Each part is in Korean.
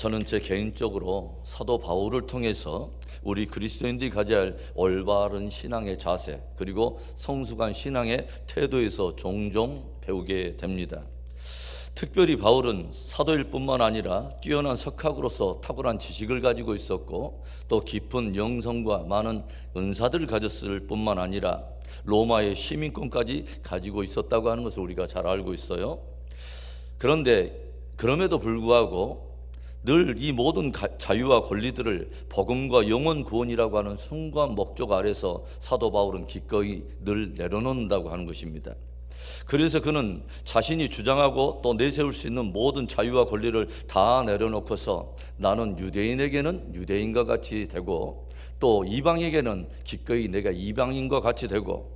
저는 제 개인적으로 사도 바울을 통해서 우리 그리스도인들이 가져야 할 올바른 신앙의 자세, 그리고 성숙한 신앙의 태도에서 종종 배우게 됩니다. 특별히 바울은 사도일 뿐만 아니라 뛰어난 석학으로서 탁월한 지식을 가지고 있었고, 또 깊은 영성과 많은 은사들을 가졌을 뿐만 아니라 로마의 시민권까지 가지고 있었다고 하는 것을 우리가 잘 알고 있어요. 그런데 그럼에도 불구하고 늘 이 모든 자유와 권리들을 복음과 영혼 구원이라고 하는 숭고한 목적 아래서 사도 바울은 기꺼이 늘 내려놓는다고 하는 것입니다. 그래서 그는 자신이 주장하고 또 내세울 수 있는 모든 자유와 권리를 다 내려놓고서 나는 유대인에게는 유대인과 같이 되고, 또 이방에게는 기꺼이 내가 이방인과 같이 되고,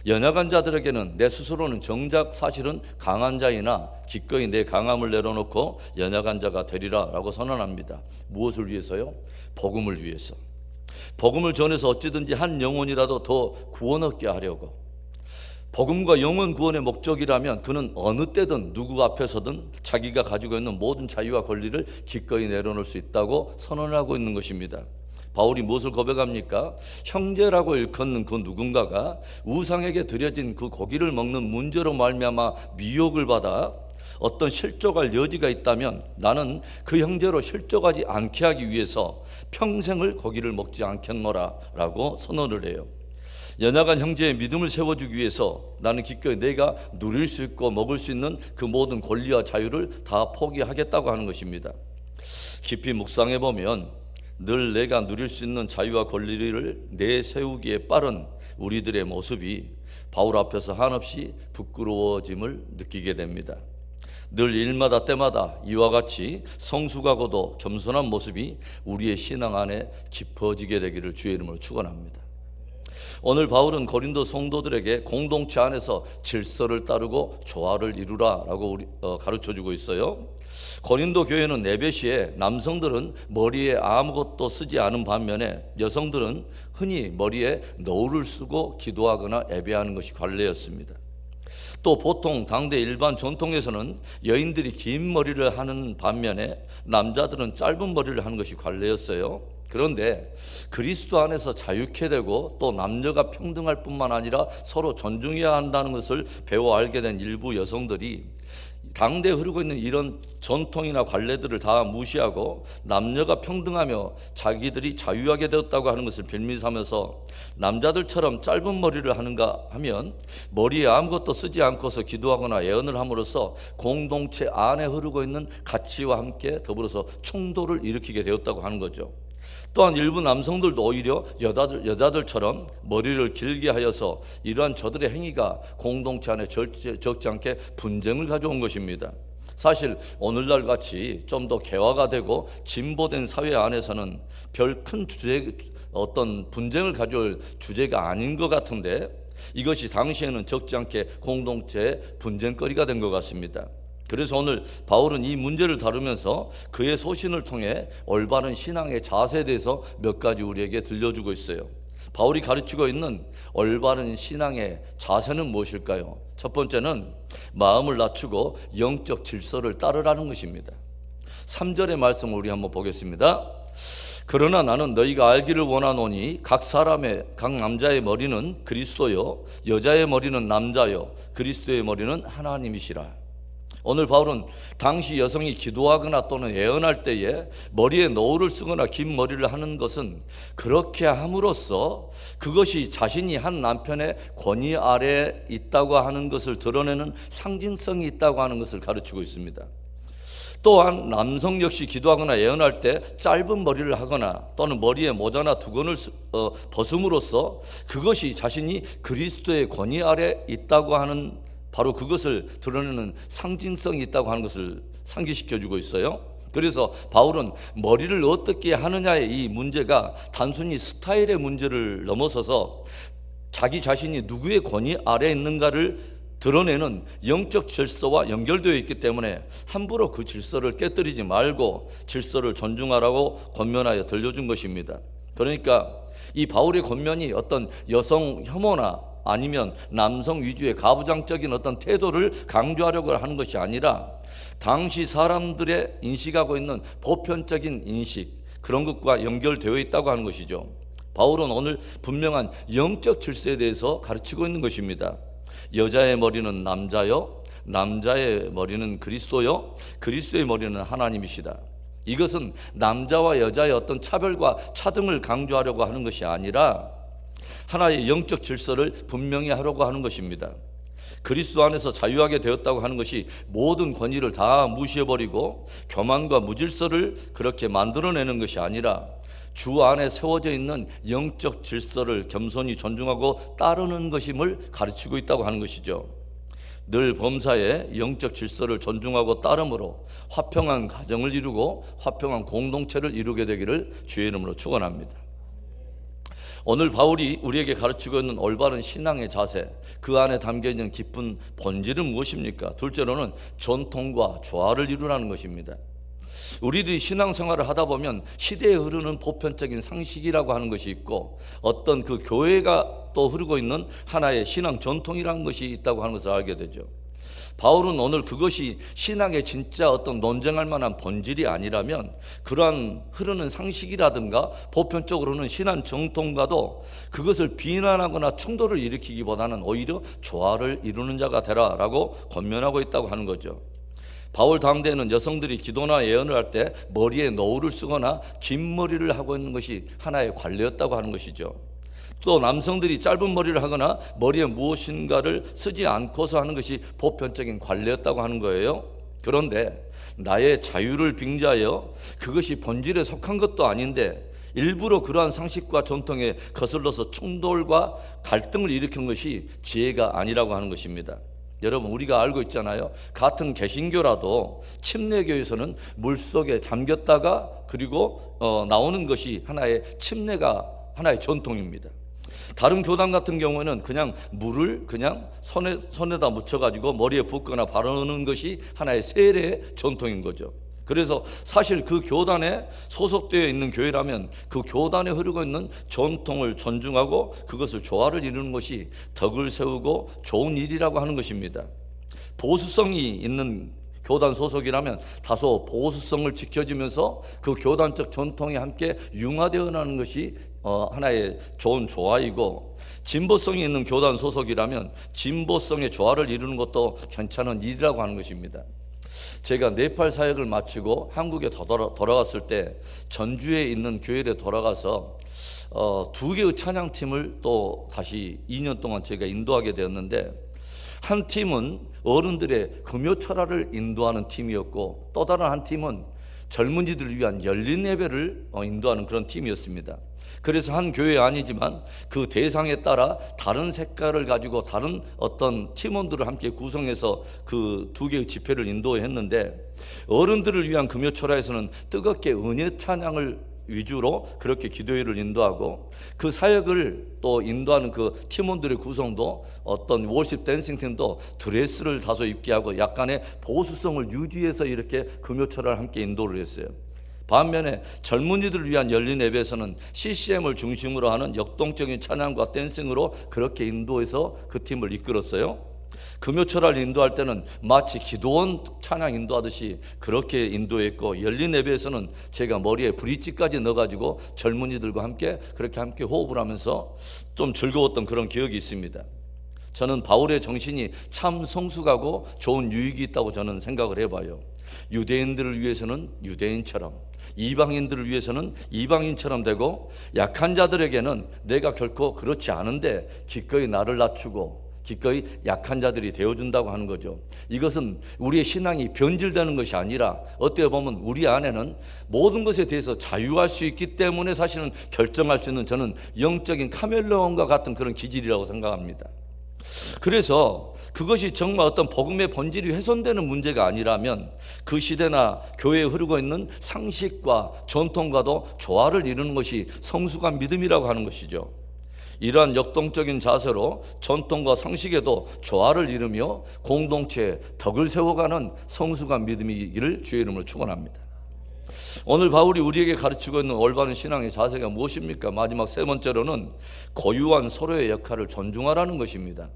연약한 자들에게는 내 스스로는 정작 사실은 강한 자이나 기꺼이 내 강함을 내려놓고 연약한 자가 되리라 라고 선언합니다. 무엇을 위해서요? 복음을 위해서. 복음을 전해서 어찌든지 한 영혼이라도 더 구원 얻게 하려고. 복음과 영혼 구원의 목적이라면 그는 어느 때든 누구 앞에서든 자기가 가지고 있는 모든 자유와 권리를 기꺼이 내려놓을 수 있다고 선언하고 있는 것입니다. 바울이 무엇을 고백합니까? 형제라고 일컫는 그 누군가가 우상에게 드려진 그 고기를 먹는 문제로 말미암아 미혹을 받아 어떤 실족할 여지가 있다면 나는 그 형제로 실족하지 않게 하기 위해서 평생을 고기를 먹지 않겠노라 라고 선언을 해요. 연약한 형제의 믿음을 세워주기 위해서 나는 기꺼이 내가 누릴 수 있고 먹을 수 있는 그 모든 권리와 자유를 다 포기하겠다고 하는 것입니다. 깊이 묵상해 보면 늘 내가 누릴 수 있는 자유와 권리를 내세우기에 빠른 우리들의 모습이 바울 앞에서 한없이 부끄러워짐을 느끼게 됩니다. 늘 일마다 때마다 이와 같이 성숙하고도 겸손한 모습이 우리의 신앙 안에 깊어지게 되기를 주의 이름으로 축원합니다. 오늘 바울은 고린도 성도들에게 공동체 안에서 질서를 따르고 조화를 이루라라고 가르쳐주고 있어요. 고린도 교회는 예배 시에 남성들은 머리에 아무것도 쓰지 않은 반면에 여성들은 흔히 머리에 너울을 쓰고 기도하거나 예배하는 것이 관례였습니다. 또 보통 당대 일반 전통에서는 여인들이 긴 머리를 하는 반면에 남자들은 짧은 머리를 하는 것이 관례였어요. 그런데 그리스도 안에서 자유케 되고 또 남녀가 평등할 뿐만 아니라 서로 존중해야 한다는 것을 배워 알게 된 일부 여성들이 당대에 흐르고 있는 이런 전통이나 관례들을 다 무시하고 남녀가 평등하며 자기들이 자유하게 되었다고 하는 것을 빌미삼아서 남자들처럼 짧은 머리를 하는가 하면 머리에 아무것도 쓰지 않고서 기도하거나 예언을 함으로써 공동체 안에 흐르고 있는 가치와 함께 더불어서 충돌을 일으키게 되었다고 하는 거죠. 또한 일부 남성들도 오히려 여자들처럼 머리를 길게 하여서 이러한 저들의 행위가 공동체 안에 적지 않게 분쟁을 가져온 것입니다. 사실 오늘날 같이 좀 더 개화가 되고 진보된 사회 안에서는 별 큰 어떤 분쟁을 가져올 주제가 아닌 것 같은데, 이것이 당시에는 적지 않게 공동체의 분쟁거리가 된 것 같습니다. 그래서 오늘 바울은 이 문제를 다루면서 그의 소신을 통해 올바른 신앙의 자세에 대해서 몇 가지 우리에게 들려주고 있어요. 바울이 가르치고 있는 올바른 신앙의 자세는 무엇일까요? 첫 번째는 마음을 낮추고 영적 질서를 따르라는 것입니다. 3절의 말씀을 우리 한번 보겠습니다. 그러나 나는 너희가 알기를 원하노니 각 남자의 머리는 그리스도요 여자의 머리는 남자요 그리스도의 머리는 하나님이시라. 오늘 바울은 당시 여성이 기도하거나 또는 예언할 때에 머리에 너울을 쓰거나 긴 머리를 하는 것은 그렇게 함으로써 그것이 자신이 한 남편의 권위 아래에 있다고 하는 것을 드러내는 상징성이 있다고 하는 것을 가르치고 있습니다. 또한 남성 역시 기도하거나 예언할 때 짧은 머리를 하거나 또는 머리에 모자나 두건을 벗음으로써 그것이 자신이 그리스도의 권위 아래에 있다고 하는 바로 그것을 드러내는 상징성이 있다고 하는 것을 상기시켜주고 있어요. 그래서 바울은 머리를 어떻게 하느냐의 이 문제가 단순히 스타일의 문제를 넘어서서 자기 자신이 누구의 권위 아래에 있는가를 드러내는 영적 질서와 연결되어 있기 때문에 함부로 그 질서를 깨뜨리지 말고 질서를 존중하라고 권면하여 들려준 것입니다. 그러니까 이 바울의 권면이 어떤 여성 혐오나 아니면 남성 위주의 가부장적인 어떤 태도를 강조하려고 하는 것이 아니라 당시 사람들의 인식하고 있는 보편적인 인식, 그런 것과 연결되어 있다고 하는 것이죠. 바울은 오늘 분명한 영적 질서에 대해서 가르치고 있는 것입니다. 여자의 머리는 남자요, 남자의 머리는 그리스도요, 그리스도의 머리는 하나님이시다. 이것은 남자와 여자의 어떤 차별과 차등을 강조하려고 하는 것이 아니라 하나의 영적 질서를 분명히 하려고 하는 것입니다. 그리스도 안에서 자유하게 되었다고 하는 것이 모든 권위를 다 무시해버리고 교만과 무질서를 그렇게 만들어내는 것이 아니라 주 안에 세워져 있는 영적 질서를 겸손히 존중하고 따르는 것임을 가르치고 있다고 하는 것이죠. 늘 범사의 영적 질서를 존중하고 따름으로 화평한 가정을 이루고 화평한 공동체를 이루게 되기를 주의 이름으로 축원합니다. 오늘 바울이 우리에게 가르치고 있는 올바른 신앙의 자세, 그 안에 담겨있는 깊은 본질은 무엇입니까? 둘째로는 전통과 조화를 이루라는 것입니다. 우리들이 신앙생활을 하다 보면 시대에 흐르는 보편적인 상식이라고 하는 것이 있고 어떤 그 교회가 또 흐르고 있는 하나의 신앙 전통이라는 것이 있다고 하는 것을 알게 되죠. 바울은 오늘 그것이 신앙의 진짜 어떤 논쟁할 만한 본질이 아니라면 그러한 흐르는 상식이라든가 보편적으로는 신앙 정통과도 그것을 비난하거나 충돌을 일으키기보다는 오히려 조화를 이루는 자가 되라라고 권면하고 있다고 하는 거죠. 바울 당대에는 여성들이 기도나 예언을 할 때 머리에 노을을 쓰거나 긴 머리를 하고 있는 것이 하나의 관례였다고 하는 것이죠. 또 남성들이 짧은 머리를 하거나 머리에 무엇인가를 쓰지 않고서 하는 것이 보편적인 관례였다고 하는 거예요. 그런데 나의 자유를 빙자하여 그것이 본질에 속한 것도 아닌데 일부러 그러한 상식과 전통에 거슬러서 충돌과 갈등을 일으킨 것이 지혜가 아니라고 하는 것입니다. 여러분, 우리가 알고 있잖아요. 같은 개신교라도 침례교에서는 물속에 잠겼다가 그리고 나오는 것이 하나의 침례가 하나의 전통입니다. 다른 교단 같은 경우에는 그냥 물을 그냥 손에다 묻혀가지고 머리에 붓거나 바르는 것이 하나의 세례의 전통인 거죠. 그래서 사실 그 교단에 소속되어 있는 교회라면 그 교단에 흐르고 있는 전통을 존중하고 그것을 조화를 이루는 것이 덕을 세우고 좋은 일이라고 하는 것입니다. 보수성이 있는 교단 소속이라면 다소 보수성을 지켜주면서 그 교단적 전통이 함께 융화되어 나가는 것이 하나의 좋은 조화이고, 진보성이 있는 교단 소속이라면 진보성의 조화를 이루는 것도 괜찮은 일이라고 하는 것입니다. 제가 네팔 사역을 마치고 한국에 돌아갔을 때 전주에 있는 교회에 돌아가서 2개의 찬양팀을 또 다시 2년 동안 제가 인도하게 되었는데, 한 팀은 어른들의 금요철화를 인도하는 팀이었고 또 다른 한 팀은 젊은이들을 위한 열린 예배를 인도하는 그런 팀이었습니다. 그래서 한 교회 아니지만 그 대상에 따라 다른 색깔을 가지고 다른 어떤 팀원들을 함께 구성해서 그 2개의 집회를 인도했는데, 어른들을 위한 금요철화에서는 뜨겁게 은혜 찬양을 위주로 그렇게 기도회를 인도하고, 그 사역을 또 인도하는 그 팀원들의 구성도 어떤 월십 댄싱 팀도 드레스를 다소 입게 하고 약간의 보수성을 유지해서 이렇게 금요철화를 함께 인도를 했어요. 반면에 젊은이들을 위한 열린 예배에서는 CCM을 중심으로 하는 역동적인 찬양과 댄싱으로 그렇게 인도해서 그 팀을 이끌었어요. 금요철화를 인도할 때는 마치 기도원 찬양 인도하듯이 그렇게 인도했고, 열린 예배에서는 제가 머리에 브릿지까지 넣어가지고 젊은이들과 함께 그렇게 함께 호흡을 하면서 좀 즐거웠던 그런 기억이 있습니다. 저는 바울의 정신이 참 성숙하고 좋은 유익이 있다고 저는 생각을 해봐요. 유대인들을 위해서는 유대인처럼, 이방인들을 위해서는 이방인처럼 되고, 약한 자들에게는 내가 결코 그렇지 않은데 기꺼이 나를 낮추고 기꺼이 약한 자들이 되어준다고 하는 거죠. 이것은 우리의 신앙이 변질되는 것이 아니라 어떻게 보면 우리 안에는 모든 것에 대해서 자유할 수 있기 때문에 사실은 결정할 수 있는, 저는 영적인 카멜레온과 같은 그런 기질이라고 생각합니다. 그래서 그것이 정말 어떤 복음의 본질이 훼손되는 문제가 아니라면 그 시대나 교회에 흐르고 있는 상식과 전통과도 조화를 이루는 것이 성숙한 믿음이라고 하는 것이죠. 이러한 역동적인 자세로 전통과 상식에도 조화를 이루며 공동체에 덕을 세워가는 성숙한 믿음이기를 주의 이름으로 축원합니다. 오늘 바울이 우리에게 가르치고 있는 올바른 신앙의 자세가 무엇입니까? 마지막 세 번째로는 고유한 서로의 역할을 존중하라는 것입니다.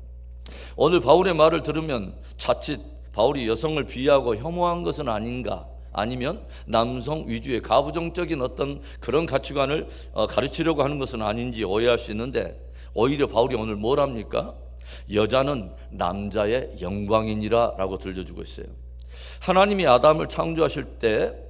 오늘 바울의 말을 들으면 자칫 바울이 여성을 비하하고 혐오한 것은 아닌가, 아니면 남성 위주의 가부장적인 어떤 그런 가치관을 가르치려고 하는 것은 아닌지 오해할 수 있는데, 오히려 바울이 오늘 뭘 합니까? 여자는 남자의 영광이니라 라고 들려주고 있어요. 하나님이 아담을 창조하실 때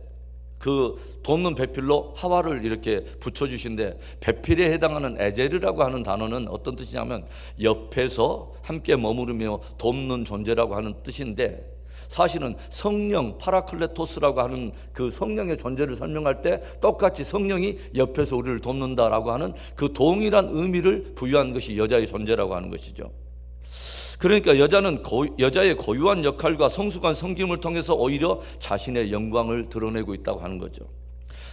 그 돕는 배필로 하와를 이렇게 붙여주신데, 배필에 해당하는 에제르라고 하는 단어는 어떤 뜻이냐면 옆에서 함께 머무르며 돕는 존재라고 하는 뜻인데, 사실은 성령 파라클레토스라고 하는 그 성령의 존재를 설명할 때 똑같이 성령이 옆에서 우리를 돕는다라고 하는 그 동일한 의미를 부여한 것이 여자의 존재라고 하는 것이죠. 그러니까 여자는 여자의 고유한 역할과 성숙한 섬김을 통해서 오히려 자신의 영광을 드러내고 있다고 하는 거죠.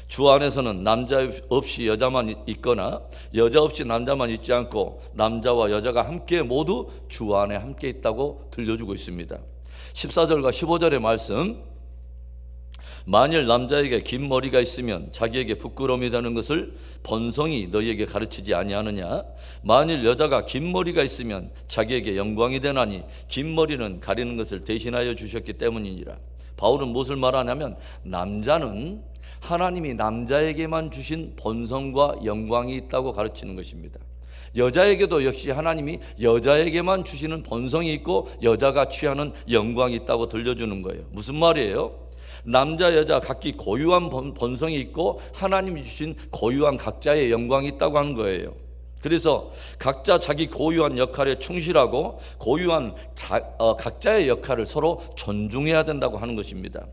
주 안에서는 남자 없이 여자만 있거나 여자 없이 남자만 있지 않고, 남자와 여자가 함께 모두 주 안에 함께 있다고 들려주고 있습니다. 14절과 15절의 말씀, 만일 남자에게 긴 머리가 있으면 자기에게 부끄러움이 되는 것을 본성이 너희에게 가르치지 아니하느냐? 만일 여자가 긴 머리가 있으면 자기에게 영광이 되나니 긴 머리는 가리는 것을 대신하여 주셨기 때문이니라. 바울은 무엇을 말하냐면, 남자는 하나님이 남자에게만 주신 본성과 영광이 있다고 가르치는 것입니다. 여자에게도 역시 하나님이 여자에게만 주시는 본성이 있고 여자가 취하는 영광이 있다고 들려주는 거예요. 무슨 말이에요? 남자 여자 각기 고유한 본성이 있고 하나님이 주신 고유한 각자의 영광이 있다고 하는 거예요. 그래서 각자 자기 고유한 역할에 충실하고 고유한 각자의 역할을 서로 존중해야 된다고 하는 것입니다.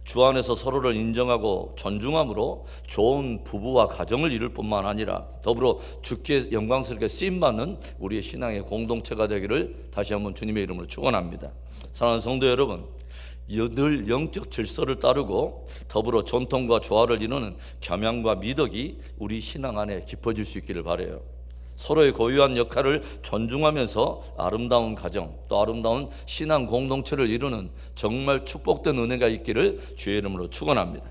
주 안에서 서로를 인정하고 존중함으로 좋은 부부와 가정을 이룰 뿐만 아니라 더불어 주께 영광스럽게 쓰임받는 우리의 신앙의 공동체가 되기를 다시 한번 주님의 이름으로 축원합니다. 사랑하는 성도 여러분, 늘 영적 질서를 따르고 더불어 전통과 조화를 이루는 겸양과 미덕이 우리 신앙 안에 깊어질 수 있기를 바라요. 서로의 고유한 역할을 존중하면서 아름다운 가정, 또 아름다운 신앙 공동체를 이루는 정말 축복된 은혜가 있기를 주의 이름으로 축원합니다.